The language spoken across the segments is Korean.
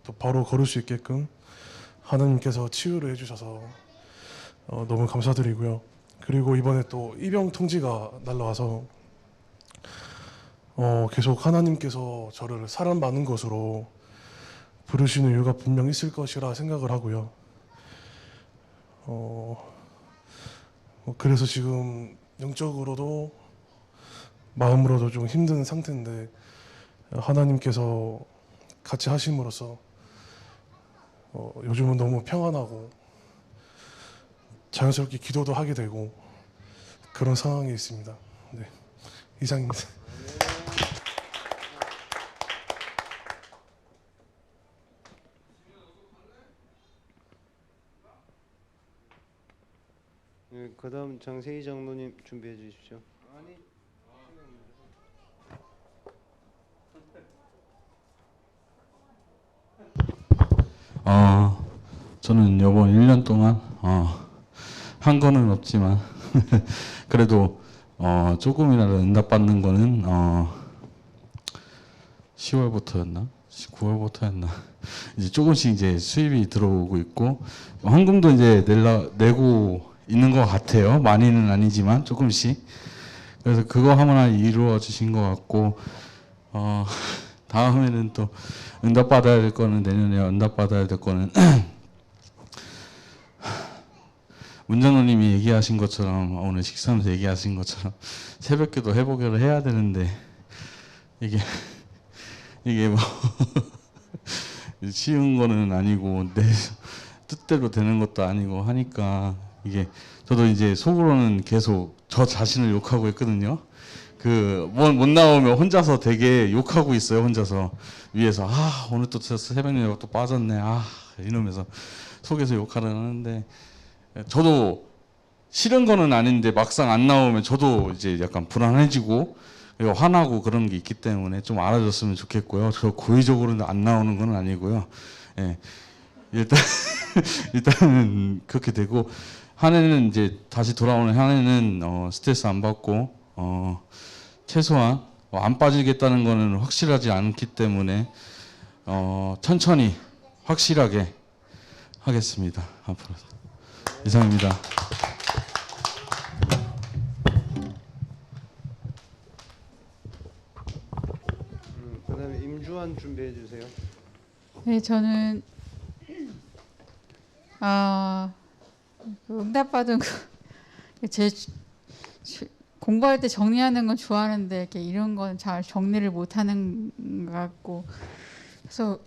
또 바로 걸을 수 있게끔 하나님께서 치유를 해주셔서 너무 감사드리고요. 그리고 이번에 또 입영 통지가 날라와서 계속 하나님께서 저를 사람 많은 것으로 부르시는 이유가 분명 있을 것이라 생각을 하고요. 그래서 지금 영적으로도 마음으로도 좀 힘든 상태인데 하나님께서 같이 하심으로써 요즘은 너무 평안하고 자연스럽게 기도도 하게 되고 그런 상황에 있습니다. 네, 이상입니다. 네, 그다음 장세희 장로님 준비해 주십시오. 저는 이번 1년 동안 한 거는 없지만 그래도 조금이라도 응답받는 거는 10월부터였나? 9월부터였나? 이제 조금씩 이제 수입이 들어오고 있고 헌금도 이제 내고 있는 것 같아요. 많이는 아니지만 조금씩. 그래서 그거 하나 이루어 주신 것 같고 다음에는 또 응답받아야 될 거는 내년에 응답받아야 될 거는 문장로님이 얘기하신 것처럼 오늘 식사하면서 얘기하신 것처럼 새벽기도 해보기로 해야 되는데 이게 뭐 쉬운 거는 아니고 내 뜻대로 되는 것도 아니고 하니까 이게 저도 이제 속으로는 계속 저 자신을 욕하고 있거든요. 못 나오면 혼자서 되게 욕하고 있어요. 혼자서 위에서 오늘 또 새벽 예배 또 빠졌네 이러면서 속에서 욕하려 하는데 저도 싫은 거는 아닌데 막상 안 나오면 저도 이제 약간 불안해지고 화나고 그런 게 있기 때문에 좀 알아줬으면 좋겠고요. 저 고의적으로는 안 나오는 건 아니고요. 예. 일단은 그렇게 되고 한 해는 이제 다시 돌아오는 한 해는 스트레스 안 받고 최소한 안 빠지겠다는 거는 확실하지 않기 때문에 천천히 확실하게 하겠습니다. 앞으로 이상입니다. 그다음에 임주환 준비해 주세요. 네, 저는 그 응답받은 제 공부할 때 정리하는 건 좋아하는데 이렇게 이런 건 잘 정리를 못하는 것 같고 그래서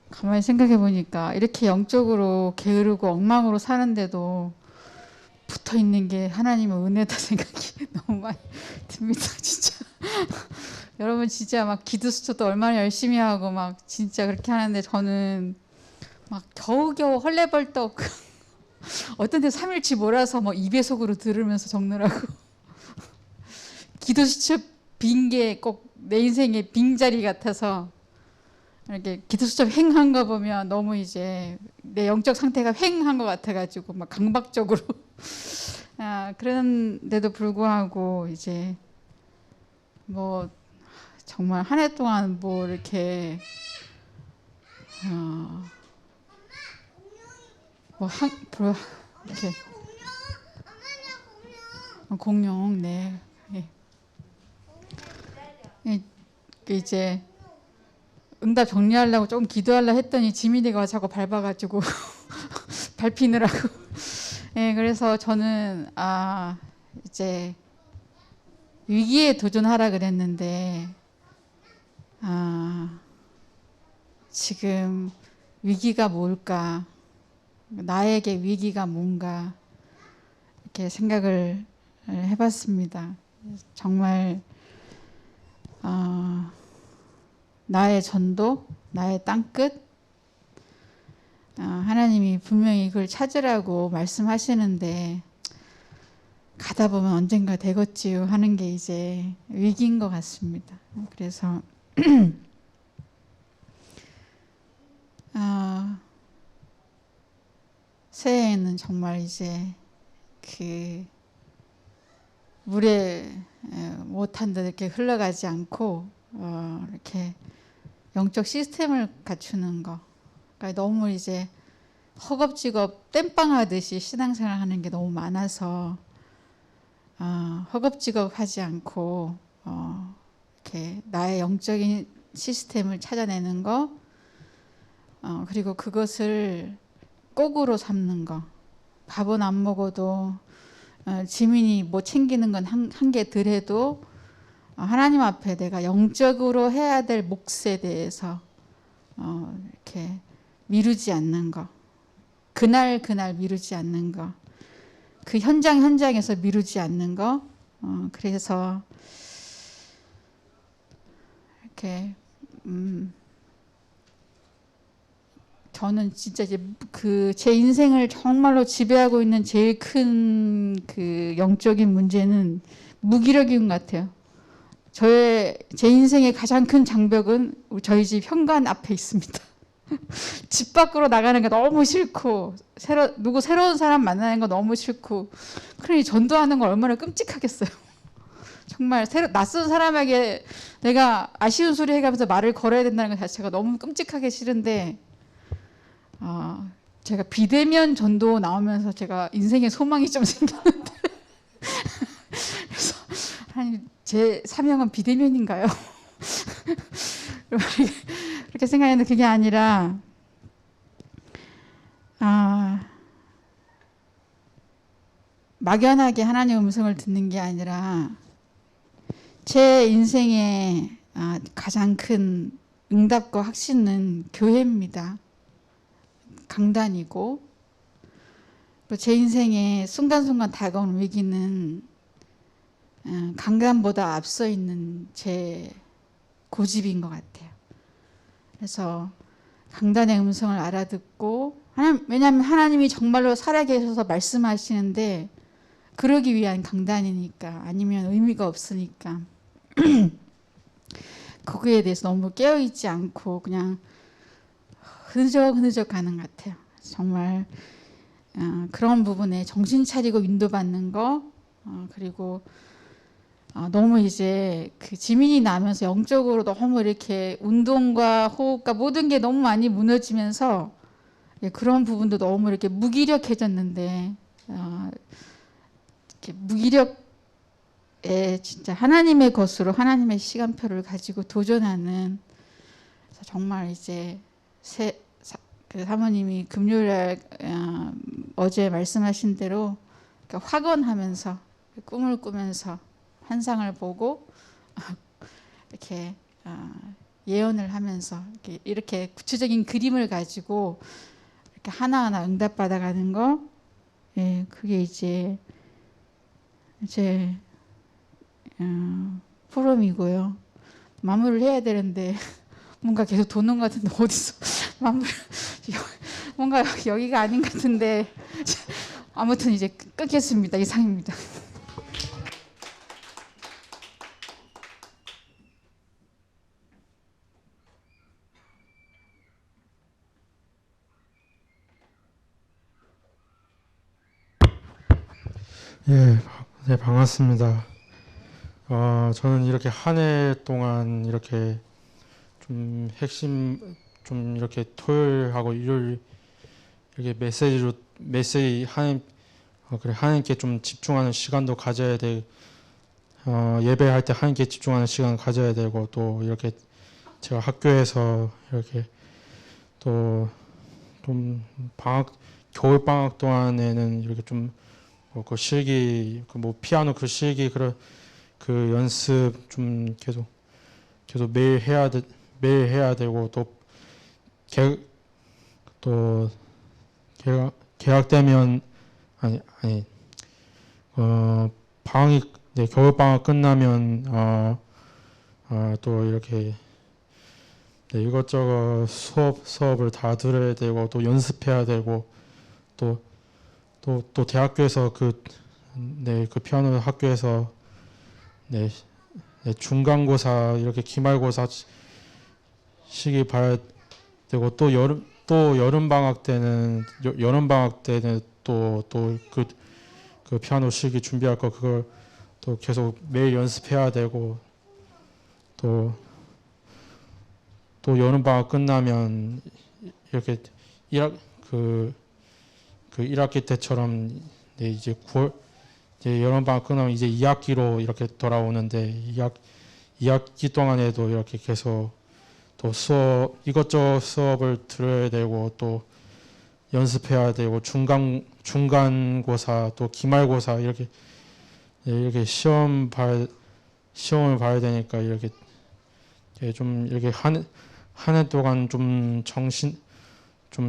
가만히 생각해 보니까 이렇게 영적으로 게으르고 엉망으로 사는데도 붙어 있는 게 하나님의 은혜다 생각이 너무 많이 듭니다, 진짜. 여러분 진짜 막 기도 수초도 얼마나 열심히 하고 막 진짜 그렇게 하는데 저는 막 겨우겨우 헐레벌떡 어떤 데 3일치 몰아서 뭐 2배속으로 들으면서 적느라고 기도 수초 빈 게 꼭 내 인생의 빈자리 같아서 이렇게 기도 수첩 횡한 거 보면 너무 이제 내 영적 상태가 횡한 것 같아가지고 막 강박적으로 그런데도 불구하고 이제 뭐 정말 한 해 동안 뭐 이렇게 이렇게 공룡 네 이제 응답 정리하려고 조금 기도하려고 했더니 지민이가 자꾸 밟아가지고 밟히느라고 그래서 저는 이제 위기에 도전하라 그랬는데 지금 위기가 뭘까 나에게 위기가 뭔가 이렇게 생각을 해봤습니다. 정말 나의 전도, 나의 땅끝 하나님이 분명히 그걸 찾으라고 말씀하시는데 가다 보면 언젠가 되겠지요 하는 게 이제 위기인 것 같습니다. 그래서 새해에는 정말 이제 그 물에 못한 듯 이렇게 흘러가지 않고 이렇게 영적 시스템을 갖추는 거 그러니까 너무 이제 허겁지겁 땜빵하듯이 신앙생활 하는 게 너무 많아서 허겁지겁 하지 않고 이렇게 나의 영적인 시스템을 찾아내는 거, 그리고 그것을 꼭으로 삼는 거. 밥은 안 먹어도 지민이 뭐 챙기는 건 한 개 덜 해도 하나님 앞에 내가 영적으로 해야 될 몫에 대해서 이렇게 미루지 않는 거. 그날 미루지 않는 거. 그 현장에서 미루지 않는 거. 그래서 이렇게 저는 진짜 이제 그 제 인생을 정말로 지배하고 있는 제일 큰 그 영적인 문제는 무기력인 것 같아요. 제 인생의 가장 큰 장벽은 저희 집 현관 앞에 있습니다. 집 밖으로 나가는 게 너무 싫고 새로운 사람 만나는 거 너무 싫고 그러니 전도하는 거 얼마나 끔찍하겠어요. 정말 낯선 사람에게 내가 아쉬운 소리 해가면서 말을 걸어야 된다는 것 자체가 너무 끔찍하게 싫은데 제가 비대면 전도 나오면서 제가 인생의 소망이 좀 생겼는데 그래서 아니 제 사명은 비대면인가요? 그렇게 생각했는데 그게 아니라 막연하게 하나님의 음성을 듣는 게 아니라 제 인생의 가장 큰 응답과 확신은 교회입니다. 강단이고 또 제 인생의 순간순간 다가오는 위기는 강단보다 앞서 있는 제 고집인 것 같아요. 그래서 강단의 음성을 알아듣고 왜냐하면 하나님이 정말로 살아계셔서 말씀하시는데 그러기 위한 강단이니까 아니면 의미가 없으니까 거기에 대해서 너무 깨어있지 않고 그냥 흐느적 가는 것 같아요. 정말 그런 부분에 정신 차리고 인도받는 거 그리고 너무 이제 그 지민이 나면서 영적으로 너무 이렇게 운동과 호흡과 모든 게 너무 많이 무너지면서 그런 부분도 너무 이렇게 무기력해졌는데 이렇게 무기력에 진짜 하나님의 것으로 하나님의 시간표를 가지고 도전하는 정말 이제 그 사모님이 금요일에 어제 말씀하신 대로 확언하면서 꿈을 꾸면서 환상을 보고 이렇게 예언을 하면서 이렇게 구체적인 그림을 가지고 이렇게 하나하나 응답받아가는 거, 그게 이제 포럼이고요. 마무리를 해야 되는데 뭔가 계속 도는 것 같은데 어디서 마무리 뭔가 여기가 아닌 것 같은데 아무튼 이제 끊겠습니다. 이상입니다. 네, 반갑습니다. 저는 이렇게 한 해 동안 이렇게 좀 핵심 좀 이렇게 토요일하고 일요일 이렇게 메시지 하나님께 좀 집중하는 시간도 가져야 돼. 예배할 때 하나님께 집중하는 시간 가져야 되고 또 이렇게 제가 학교에서 이렇게 또 좀 겨울 방학 동안에는 이렇게 좀 그 실기 피아노 그 실기 그 연습 좀 계속 매일 해야 되고 또 개학되면 방학이 겨울 방학 끝나면 또 이렇게 이것저것 수업을 다 들어야 되고 또 연습해야 되고 또 대학교에서 그 피아노 학교에서 중간고사 이렇게 기말고사 시기 봐야 되고 또 여름 방학 때는 또 그 피아노 시기 준비할 거 그걸 또 계속 매일 연습해야 되고 또 여름 방학 끝나면 이렇게 1학 그 1학기 때처럼 네, 이제 9월 이제 여름방학 끝나면 이제 2학기로 이렇게 돌아오는데 2학기 동안에도 이렇게 계속 또 수업 이것저것 수업을 들어야 되고 또 연습해야 되고 중간고사 또 기말고사 이렇게 시험을 봐야 되니까 이렇게 좀 이렇게 한 해 동안 좀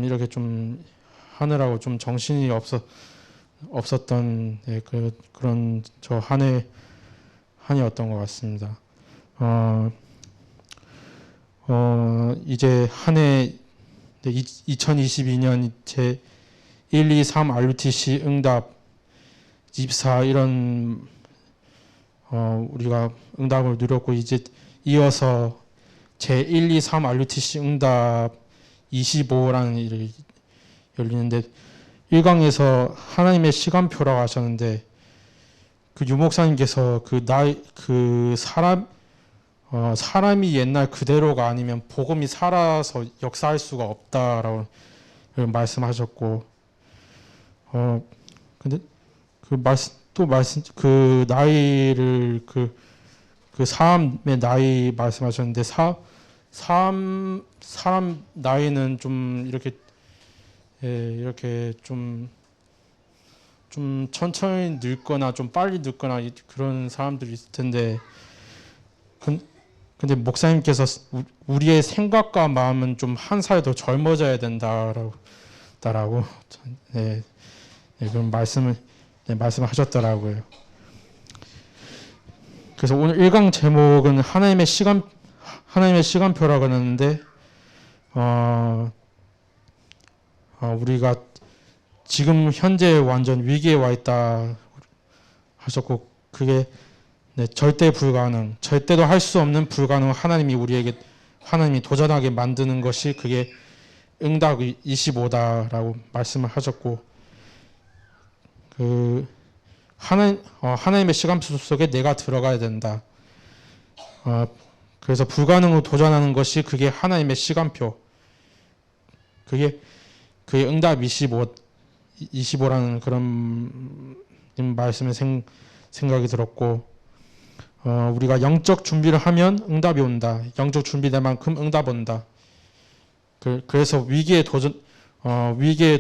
이렇게 좀 하느라고 좀 정신이 없었던 그런 저 한 해였던 것 같습니다. 이제 한 해 2022년 제 1, 2, 3 RUTC 응답 24 이런 우리가 응답을 누렸고 이제 이어서 제 1, 2, 3 RUTC 응답 25라는 일이 열리는데 1강에서 하나님의 시간표라고 하셨는데 그 유목사님께서 사람이 옛날 그대로가 아니면 복음이 살아서 역사할 수가 없다라고 말씀하셨고 근데 그 나이를 그 사람의 나이 말씀하셨는데 사람 나이는 좀 이렇게 좀 천천히 늙거나 좀 빨리 늙거나 그런 사람들이 있을 텐데 근데 목사님께서 우리의 생각과 마음은 좀 한 살 더 젊어져야 된다라고 그런 말씀을 하셨더라고요. 그래서 오늘 1강 제목은 하나님의 시간표라고 하는데 우리가 지금 현재 완전 위기에 와 있다 하셨고 그게 절대 불가능, 절대로 할 수 없는 불가능 하나님이 도전하게 만드는 것이 그게 응답 25다라고 말씀을 하셨고 하나님의 시간표 속에 내가 들어가야 된다. 그래서 불가능으로 도전하는 것이 그게 하나님의 시간표. 그게 응답 25라는 그런 말씀의 생각이 들었고 우리가 영적 준비를 하면 응답이 온다. 영적 준비된 만큼 응답 온다. 그래서 위기에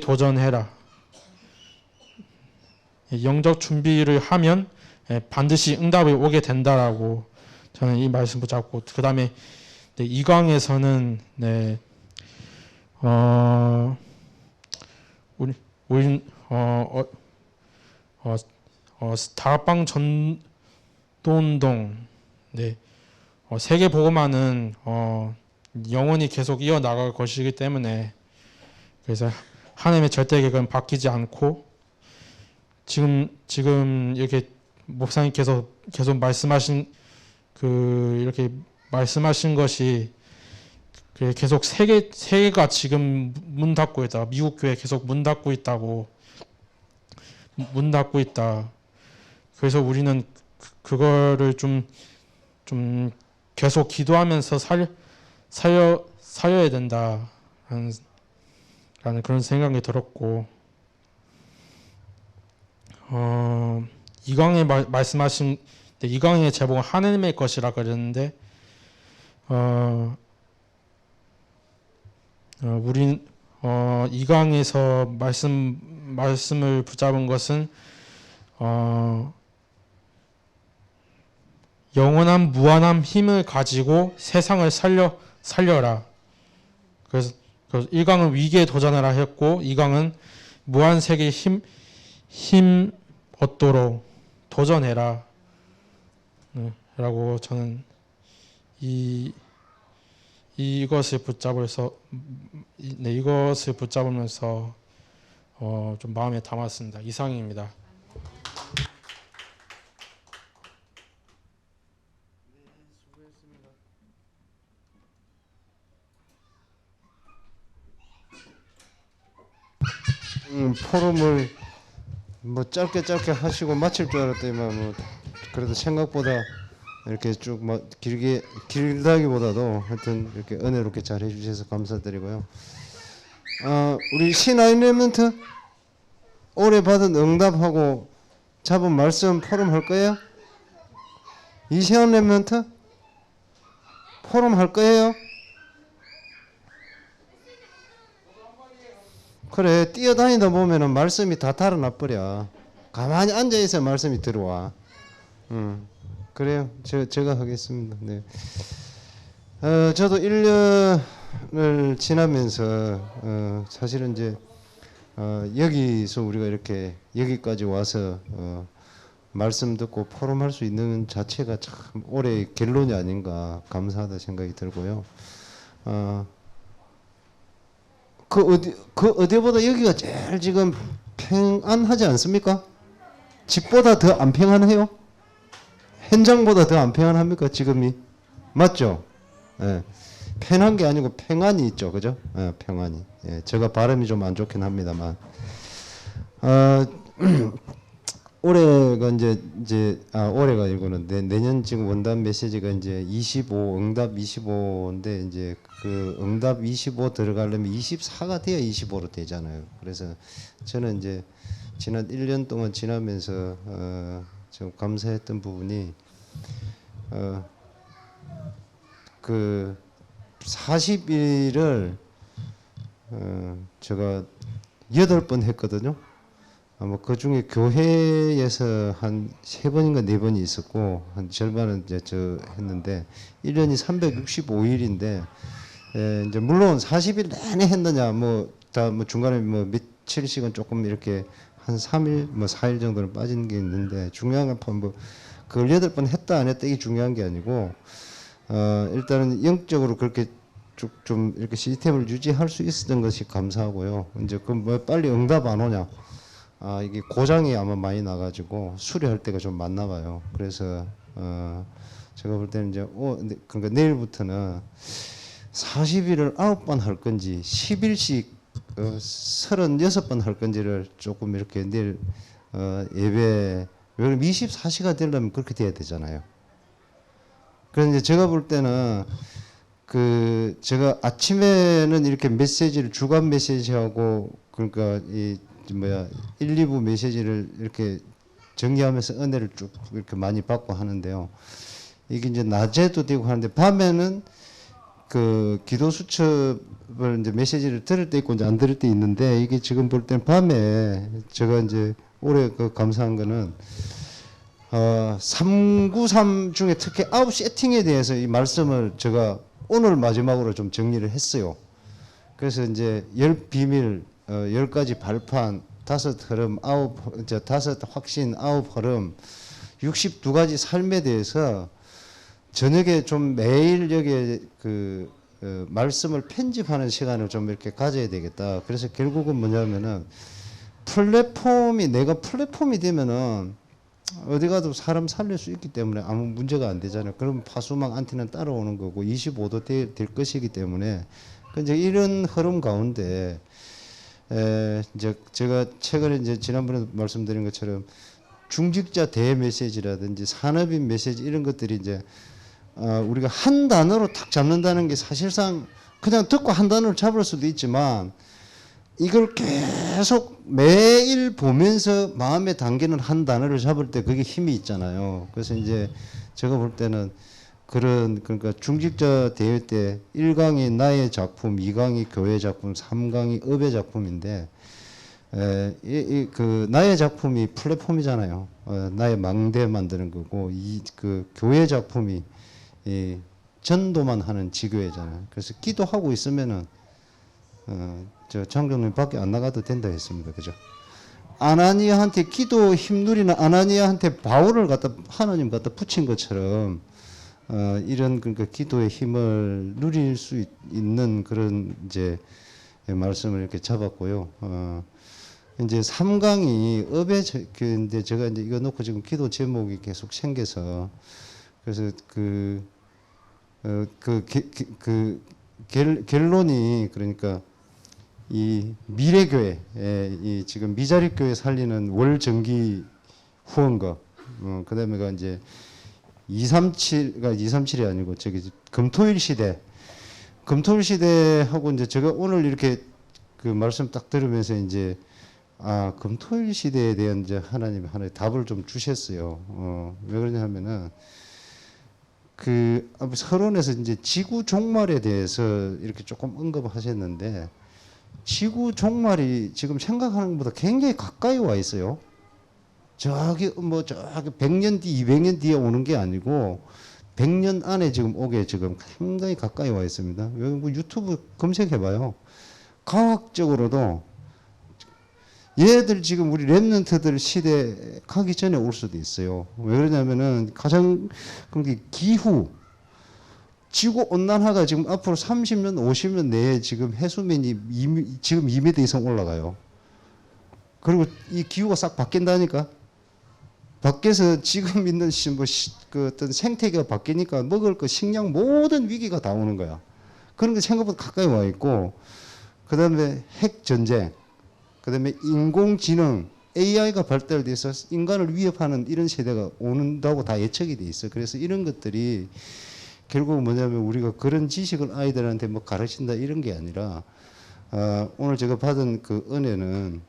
도전해라. 영적 준비를 하면 반드시 응답이 오게 된다라고 저는 이 말씀 붙잡고 그 다음에 2강에서는 우리 다락방 전도운동 세계 복음화는 영원히 계속 이어나갈 것이기 때문에 그래서 하나님의 절대 계획은 바뀌지 않고 지금 이렇게 목사님께서 계속 이렇게 말씀하신 것이 계속 세계가 지금 문 닫고 있다. 미국 교회 계속 문 닫고 있다. 그래서 우리는 그거를 좀 계속 기도하면서 살려야 된다라는 그런 생각이 들었고 2강에 말씀하신 2강의 제목은 하나님의 것이라 그랬는데 우린 2강에서 말씀을 붙잡은 것은 영원한 무한한 힘을 가지고 세상을 살려라. 그래서 1강은 위기에 도전하라 했고 2강은 무한 세계의 힘 얻도록 도전해라. 라고 저는 이것을 붙잡으면서 좀 마음에 담았습니다. 이상입니다. 포럼을 뭐 짧게 하시고 마칠 줄 알았더니만 뭐 그래도 생각보다 이렇게 쭉 막 길다기보다도 하여튼 이렇게 은혜롭게 잘 해주셔서 감사드리고요. 우리 신아이레먼트 올해 받은 응답하고 잡은 말씀 포럼 할 거예요? 이세현 랩런트 포럼 할 거예요? 그래, 뛰어다니다 보면은 말씀이 다 달아나 버려. 가만히 앉아 있어야 말씀이 들어와. 그래요. 제가 하겠습니다. 네. 저도 1년을 지나면서 사실은 이제 여기서 우리가 이렇게 여기까지 와서 말씀 듣고 포럼할 수 있는 자체가 참 올해의 결론이 아닌가 감사하다 생각이 들고요. 그 어디보다 여기가 제일 지금 평안하지 않습니까? 집보다 더 안 평안해요? 현장보다 더 안 평안합니까? 지금이 맞죠? 예. 편한 게 아니고 평안이 있죠, 그죠? 예, 평안이. 예, 제가 발음이 좀 안 좋긴 합니다만. 올해가 올해가 아니고는 내년 지금 원단 메시지가 이제 25 응답 25인데 이제 그 응답 25 들어가려면 24가 돼야 25로 되잖아요. 그래서 저는 이제 지난 1년 동안 지나면서 좀 감사했던 부분이 그 40일을 제가 8번 했거든요. 아마 그 중에 교회에서 한 3번인가 4번이 있었고 한 절반은 이제 저 했는데 1년이 365일인데 이제 물론 40일 내내 했느냐 뭐 다 뭐 중간에 뭐 며칠씩은 조금 이렇게 한 3일 뭐 4일 정도는 빠진 게 있는데 중요한 건 뭐 그걸 8번 했다 안 했다 이게 중요한 게 아니고 일단은 영적으로 그렇게 쭉 좀 이렇게 시스템을 유지할 수 있었던 것이 감사하고요. 이제 그 뭐 빨리 응답 안 오냐? 이게 고장이 아마 많이 나가지고 수리할 때가 좀 많나 봐요. 그래서 제가 볼 때는 이제 그러니까 내일부터는 40일을 9번 할 건지 10일씩 36번 할 건지를 조금 이렇게 내일 예배 왜냐면 24시간 되려면 그렇게 돼야 되잖아요. 그래서 이제 제가 볼 때는 제가 아침에는 이렇게 메시지를 주간 메시지하고 그러니까 1, 2부 메시지를 이렇게 정리하면서 은혜를 쭉 이렇게 많이 받고 하는데요. 이게 이제 낮에도 되고 하는데 밤에는 그 기도 수첩을 이제 메시지를 들을 때 있고 이제 안 들을 때 있는데 이게 지금 볼 때는 밤에 제가 이제 올해 그 감사한 거는 393 중에 특히 아웃 세팅에 대해서 이 말씀을 제가 오늘 마지막으로 좀 정리를 했어요. 그래서 이제 10비밀 10가지 발판, 5흐름, 5 확신, 9흐름, 62가지 삶에 대해서 저녁에 좀 매일 여기에 말씀을 편집하는 시간을 좀 이렇게 가져야 되겠다. 그래서 결국은 뭐냐면은 내가 플랫폼이 되면은 어디 가도 사람 살릴 수 있기 때문에 아무 문제가 안 되잖아요. 그럼 파수망 안티는 따라오는 거고 25도 될 것이기 때문에 이제 이런 흐름 가운데 이제 제가 최근에 이제 지난번에 말씀드린 것처럼 중직자 대 메시지라든지 산업인 메시지 이런 것들이 이제 우리가 한 단어로 탁 잡는다는 게 사실상 그냥 듣고 한 단어를 잡을 수도 있지만 이걸 계속 매일 보면서 마음에 담기는 한 단어를 잡을 때 그게 힘이 있잖아요. 그래서 이제 제가 볼 때는 그러니까 중직자 대회 때 1강이 나의 작품, 2강이 교회 작품, 3강이 업의 작품인데 나의 작품이 플랫폼이잖아요. 나의 망대 만드는 거고 그 교회 작품이 전도만 하는 지교회잖아요. 그래서 기도하고 있으면은 저 장로님 밖에 안 나가도 된다 했습니다. 그죠? 아나니아한테 기도 힘 누리는 아나니아한테 바울을 하나님 갖다 붙인 것처럼 이런 그러니까 기도의 힘을 누릴 수 있는 그런 이제 말씀을 이렇게 잡았고요. 이제 3강이 이제 제가 이제 이거 놓고 지금 기도 제목이 계속 생겨서 그래서 결론이 그러니까 이 미래교회, 이 지금 미자립 교회 살리는 월 정기 후원금, 그다음에가 이제 237가 237이 아니고 저기 금토일 시대하고 이제 제가 오늘 이렇게 그 말씀 딱 들으면서 이제 금토일 시대에 대한 이제 하나님이 하나의 답을 좀 주셨어요. 왜 그러냐면은 그 서론에서 이제 지구 종말에 대해서 이렇게 조금 언급하셨는데 지구 종말이 지금 생각하는 것보다 굉장히 가까이 와 있어요. 저기 100년 뒤, 200년 뒤에 오는 게 아니고 100년 안에 지금 오게 지금 상당히 가까이 와 있습니다. 여기 유튜브 검색해봐요. 과학적으로도 얘들 지금 우리 랩런트들 시대 가기 전에 올 수도 있어요. 왜 그러냐면은 가장 그게 기후, 지구 온난화가 지금 앞으로 30년, 50년 내에 지금 해수면이 지금 2m 이상 올라가요. 그리고 이 기후가 싹 바뀐다니까. 밖에서 지금 있는 그 어떤 생태계가 바뀌니까 먹을 거, 식량 모든 위기가 다 오는 거야. 그런 게 생각보다 가까이 와 있고, 그 다음에 핵 전쟁, 그 다음에 인공지능, AI가 발달돼서 인간을 위협하는 이런 세대가 온다고 다 예측이 돼 있어. 그래서 이런 것들이 결국 뭐냐면 우리가 그런 지식을 아이들한테 뭐 가르친다 이런 게 아니라, 오늘 제가 받은 그 은혜는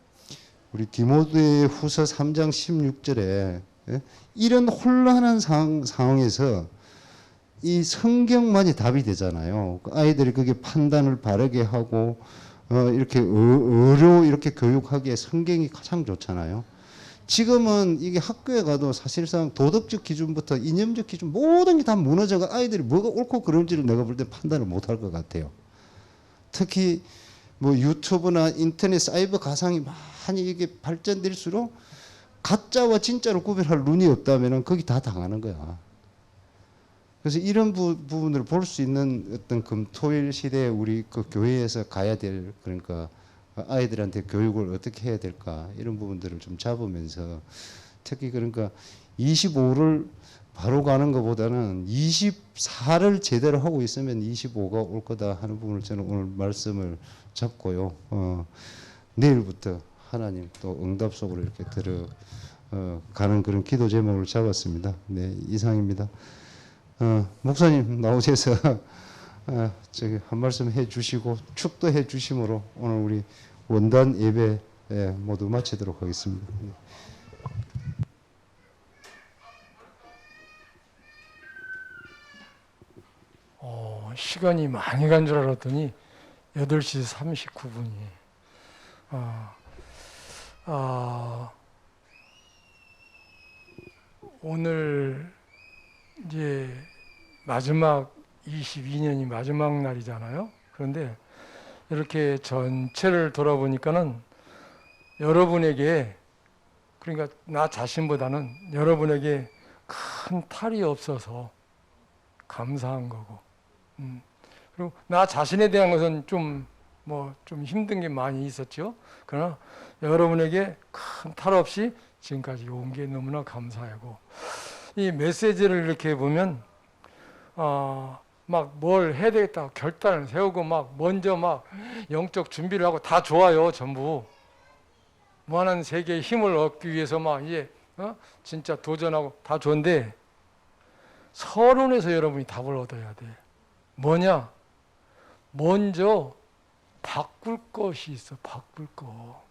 우리 디모데 후서 3장 16절에 이런 혼란한 상황에서 이 성경만이 답이 되잖아요. 아이들이 그게 판단을 바르게 하고 이렇게 의로 이렇게 교육하기에 성경이 가장 좋잖아요. 지금은 이게 학교에 가도 사실상 도덕적 기준부터 이념적 기준 모든 게 다 무너져가 아이들이 뭐가 옳고 그른지를 내가 볼 때 판단을 못할 것 같아요. 특히 뭐 유튜브나 인터넷 사이버 가상이 많이 이게 발전될수록 가짜와 진짜로 구별할 눈이 없다면은 거기 다 당하는 거야. 그래서 이런 부분을 볼 수 있는 어떤 금토일 시대에 우리 그 교회에서 가야 될 그러니까 아이들한테 교육을 어떻게 해야 될까 이런 부분들을 좀 잡으면서 특히 그러니까 25를 바로 가는 것보다는 24를 제대로 하고 있으면 25가 올 거다 하는 부분을 저는 오늘 말씀을 잡고요. 내일부터 하나님 또 응답 속으로 이렇게 가는 그런 기도 제목을 잡았습니다. 네, 이상입니다. 목사님 나오셔서 저기 한 말씀 해주시고 축도해 주심으로 오늘 우리 원단 예배 모두 마치도록 하겠습니다. 시간이 많이 간 줄 알았더니 8시 39분이. 오늘 이제 마지막 22년이 마지막 날이잖아요. 그런데 이렇게 전체를 돌아보니까는 여러분에게 그러니까 나 자신보다는 여러분에게 큰 탈이 없어서 감사한 거고 그리고 나 자신에 대한 것은 좀 힘든 게 많이 있었죠. 그러나 여러분에게 큰 탈 없이 지금까지 온 게 너무나 감사하고 이 메시지를 이렇게 보면 막 뭘 해야 되겠다 결단을 세우고 막 먼저 막 영적 준비를 하고 다 좋아요. 전부 무한한 세계의 힘을 얻기 위해서 막 이제 진짜 도전하고 다 좋은데 서론에서 여러분이 답을 얻어야 돼. 뭐냐? 먼저 바꿀 것이 있어. 바꿀 거.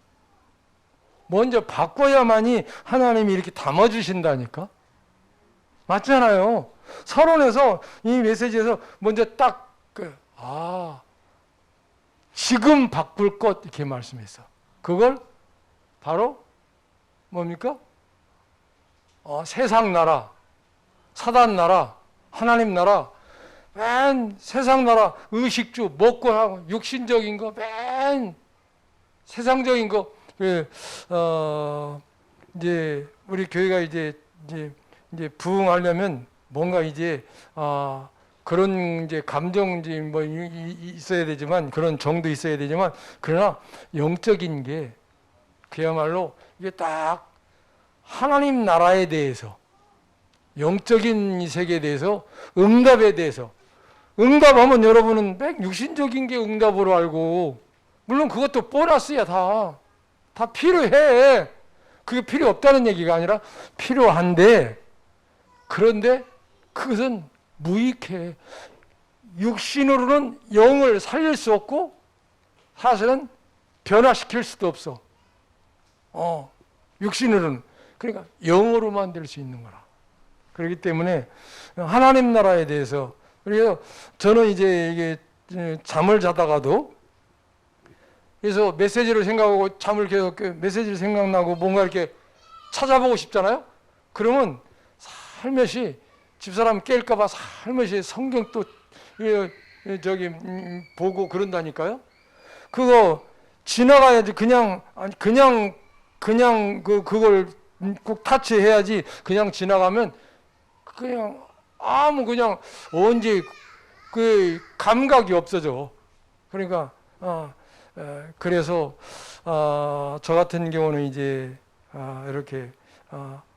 먼저 바꿔야만이 하나님이 이렇게 담아주신다니까. 맞잖아요. 서론에서 이 메시지에서 먼저 딱 지금 바꿀 것 이렇게 말씀했어. 그걸 바로 뭡니까? 세상 나라, 사단 나라, 하나님 나라, 맨 세상 나라 의식주 먹고 하고 육신적인 거, 맨 세상적인 거. 이제 우리 교회가 이제 부흥하려면 뭔가 이제 그런 이제 감정이 뭐 있어야 되지만 그런 정도 있어야 되지만 그러나 영적인 게 그야말로 이게 딱 하나님 나라에 대해서 영적인 이 세계에 대해서 응답에 대해서 응답하면 여러분은 육신적인 게 응답으로 알고 물론 그것도 보너스야 다 필요해. 그게 필요 없다는 얘기가 아니라 필요한데 그런데 그것은 무익해. 육신으로는 영을 살릴 수 없고 사실은 변화시킬 수도 없어. 육신으로는. 그러니까 영으로 만들 수 있는 거라. 그렇기 때문에 하나님 나라에 대해서, 그래서 저는 이제 이게 잠을 자다가도, 그래서 메시지를 생각하고 잠을 계속 메시지를 생각나고 뭔가 이렇게 찾아보고 싶잖아요. 그러면 살며시 집사람 깰까봐 살며시 성경 또 저기 보고 그런다니까요. 그거 지나가야지. 그냥 그걸 꼭 타치해야지. 그냥 지나가면 그냥 그냥 언제 그 감각이 없어져. 그러니까 그래서 저 같은 경우는 이제 이렇게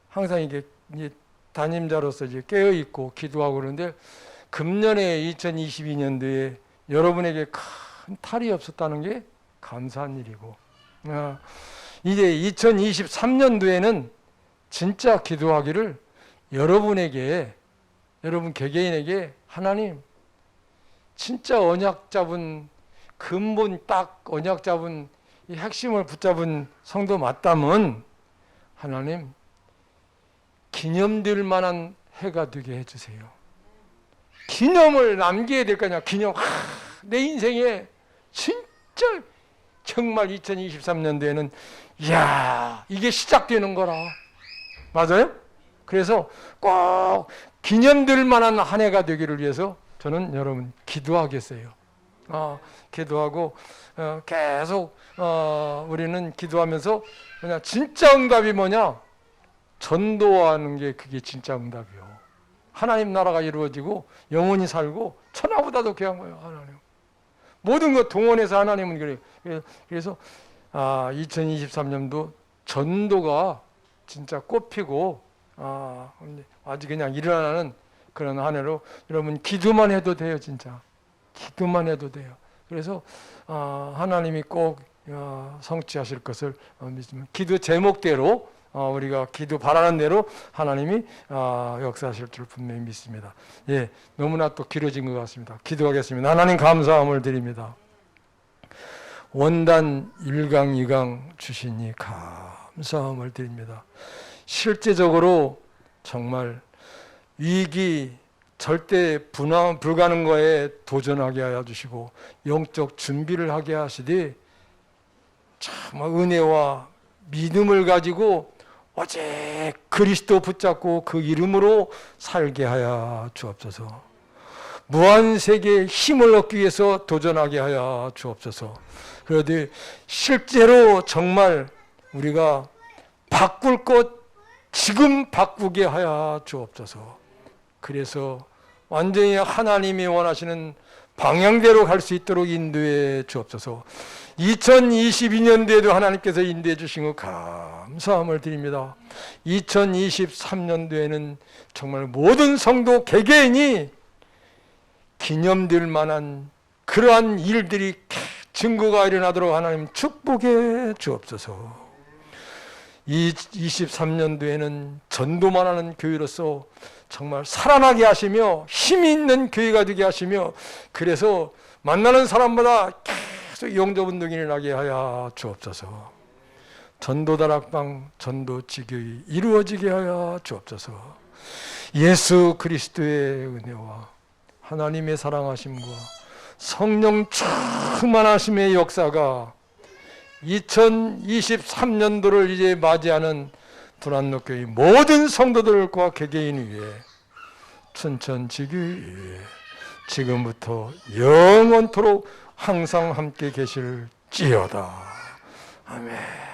항상 이게 담임자로서 이제 깨어 있고 기도하고 그러는데, 금년에 2022년도에 여러분에게 큰 탈이 없었다는 게 감사한 일이고, 이제 2023년도에는 진짜 기도하기를 여러분에게, 여러분 개개인에게 하나님 진짜 언약 잡은 근본 딱 언약 잡은 이 핵심을 붙잡은 성도 맞다면 하나님 기념될 만한 해가 되게 해주세요. 기념을 남겨야 될 거 아니야. 기념. 내 인생에 진짜 정말 2023년도에는 이야 이게 시작되는 거라. 맞아요? 그래서 꼭 기념될 만한 한 해가 되기를 위해서 저는 여러분 기도하겠어요. 기도하고 계속 우리는 기도하면서 그냥 진짜 응답이 뭐냐? 전도하는 게 그게 진짜 응답이요. 하나님 나라가 이루어지고 영원히 살고 천하보다도 귀한 거예요. 하나님. 모든 것 동원해서 하나님은 그래요. 그래서 2023년도 전도가 진짜 꽃피고 아주 그냥 일어나는 그런 한 해로 여러분 기도만 해도 돼요. 진짜 기도만 해도 돼요. 그래서 하나님이 꼭 성취하실 것을 믿으면 기도 제목대로 우리가 기도 바라는 대로 하나님이 역사하실 줄 분명히 믿습니다. 예, 너무나 또 길어진 것 같습니다. 기도하겠습니다. 하나님 감사함을 드립니다. 원단 1강 2강 주시니 감사함을 드립니다. 실제적으로 정말 위기 절대 불가능거에 도전하게 하여 주시고 영적 준비를 하게 하시되 참 은혜와 믿음을 가지고 오직 그리스도 붙잡고 그 이름으로 살게 하여 주옵소서. 무한세계의 힘을 얻기 위해서 도전하게 하여 주옵소서. 그런데 실제로 정말 우리가 바꿀 것 지금 바꾸게 하여 주옵소서. 그래서 완전히 하나님이 원하시는 방향대로 갈 수 있도록 인도해 주옵소서. 2022년도에도 하나님께서 인도해 주신 것 감사함을 드립니다. 2023년도에는 정말 모든 성도 개개인이 기념될 만한 그러한 일들이 증거가 일어나도록 하나님 축복해 주옵소서. 23년도에는 전도만 하는 교회로서 정말 살아나게 하시며 힘이 있는 교회가 되게 하시며, 그래서 만나는 사람마다 계속 영접운동이 일어나게 하여 주옵소서. 전도다락방 전도지교회 이루어지게 하여 주옵소서. 예수 그리스도의 은혜와 하나님의 사랑하심과 성령 충만하심의 역사가 2023년도를 이제 맞이하는 불안노교회 모든 성도들과 개개인 위에 춘천지교회 위에 지금부터 영원토록 항상 함께 계실지어다. 아멘.